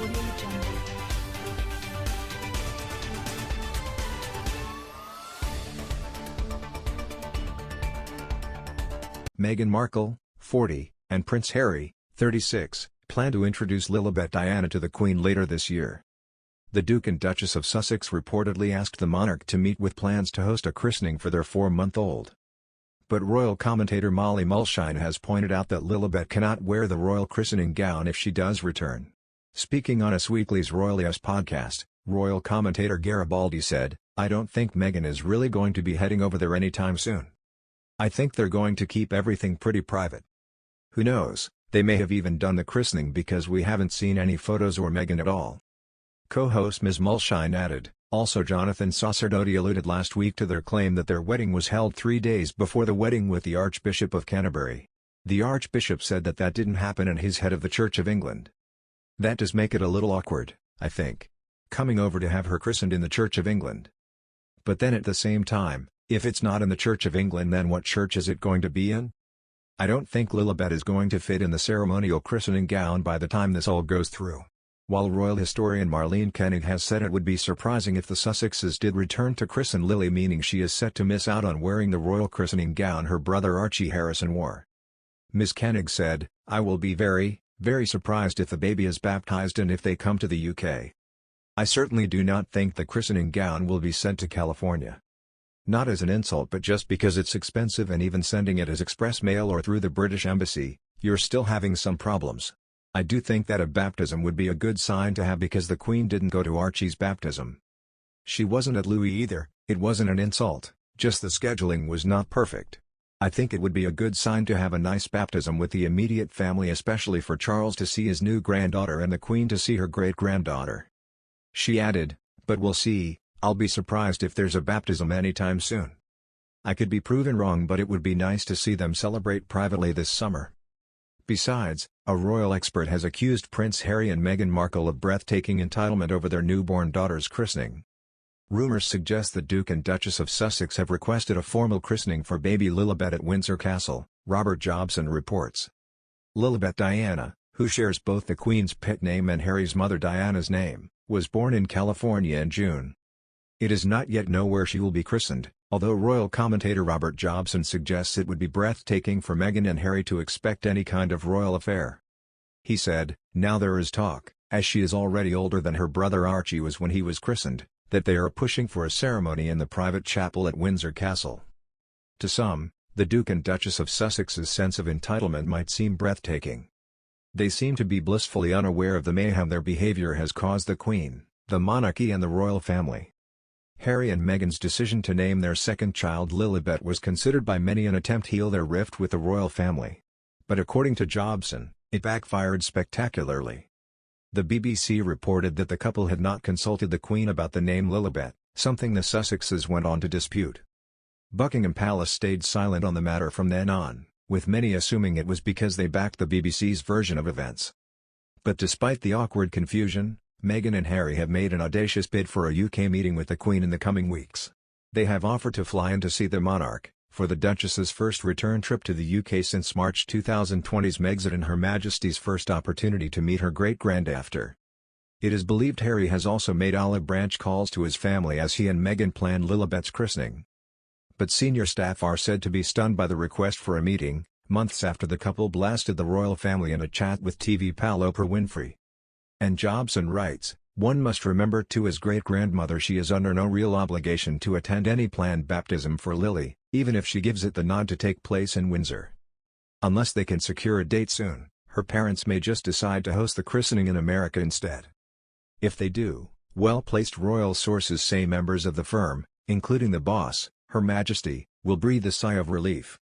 Audio Jungle. Meghan Markle, 40, and Prince Harry, 36, plan to introduce Lilibet Diana to the Queen later this year. The Duke and Duchess of Sussex reportedly asked the monarch to meet with plans to host a christening for their 4-month-old. But royal commentator Molly Mulshine has pointed out that Lilibet cannot wear the royal christening gown if she does return. Speaking on Us Weekly's Royal Yes podcast, royal commentator Garibaldi said, "I don't think Meghan is really going to be heading over there anytime soon. I think they're going to keep everything pretty private. Who knows, they may have even done the christening because we haven't seen any photos or Meghan at all." Co-host Ms. Mulshine added, also Jonathan Sacerdoti alluded last week to their claim that their wedding was held 3 days before the wedding with the Archbishop of Canterbury. The Archbishop said that that didn't happen and he's head of the Church of England. That does make it a little awkward, I think. Coming over to have her christened in the Church of England. But then at the same time, if it's not in the Church of England, then what church is it going to be in? I don't think Lilibet is going to fit in the ceremonial christening gown by the time this all goes through. While royal historian Marlene Koenig has said it would be surprising if the Sussexes did return to christen Lily, meaning she is set to miss out on wearing the royal christening gown her brother Archie Harrison wore. Ms. Koenig said, "I will be very, very surprised if the baby is baptized and if they come to the UK. I certainly do not think the christening gown will be sent to California. Not as an insult but just because it's expensive, and even sending it as express mail or through the British Embassy, you're still having some problems. I do think that a baptism would be a good sign to have because the Queen didn't go to Archie's baptism. She wasn't at Louis either, it wasn't an insult, just the scheduling was not perfect. I think it would be a good sign to have a nice baptism with the immediate family, especially for Charles to see his new granddaughter and the Queen to see her great-granddaughter." She added, "But we'll see, I'll be surprised if there's a baptism anytime soon. I could be proven wrong, but it would be nice to see them celebrate privately this summer." Besides, a royal expert has accused Prince Harry and Meghan Markle of breathtaking entitlement over their newborn daughter's christening. Rumors suggest the Duke and Duchess of Sussex have requested a formal christening for baby Lilibet at Windsor Castle, Robert Jobson reports. Lilibet Diana, who shares both the Queen's pet name and Harry's mother Diana's name, was born in California in June. It is not yet known where she will be christened, although royal commentator Robert Jobson suggests it would be breathtaking for Meghan and Harry to expect any kind of royal affair. He said, "Now there is talk, as she is already older than her brother Archie was when he was christened, that they are pushing for a ceremony in the private chapel at Windsor Castle." To some, the Duke and Duchess of Sussex's sense of entitlement might seem breathtaking. They seem to be blissfully unaware of the mayhem their behavior has caused the Queen, the monarchy and the royal family. Harry and Meghan's decision to name their second child Lilibet was considered by many an attempt to heal their rift with the royal family. But according to Jobson, it backfired spectacularly. The BBC reported that the couple had not consulted the Queen about the name Lilibet, something the Sussexes went on to dispute. Buckingham Palace stayed silent on the matter from then on, with many assuming it was because they backed the BBC's version of events. But despite the awkward confusion, Meghan and Harry have made an audacious bid for a UK meeting with the Queen in the coming weeks. They have offered to fly in to see the monarch, for the Duchess's first return trip to the UK since March 2020's Megxit and Her Majesty's first opportunity to meet her great-granddaughter. It is believed Harry has also made olive branch calls to his family as he and Meghan plan Lilibet's christening. But senior staff are said to be stunned by the request for a meeting, months after the couple blasted the royal family in a chat with TV pal Oprah Winfrey. And Jobson writes, "One must remember too, as great-grandmother she is under no real obligation to attend any planned baptism for Lily, even if she gives it the nod to take place in Windsor. Unless they can secure a date soon, her parents may just decide to host the christening in America instead. If they do, well-placed royal sources say members of the firm, including the boss, Her Majesty, will breathe a sigh of relief.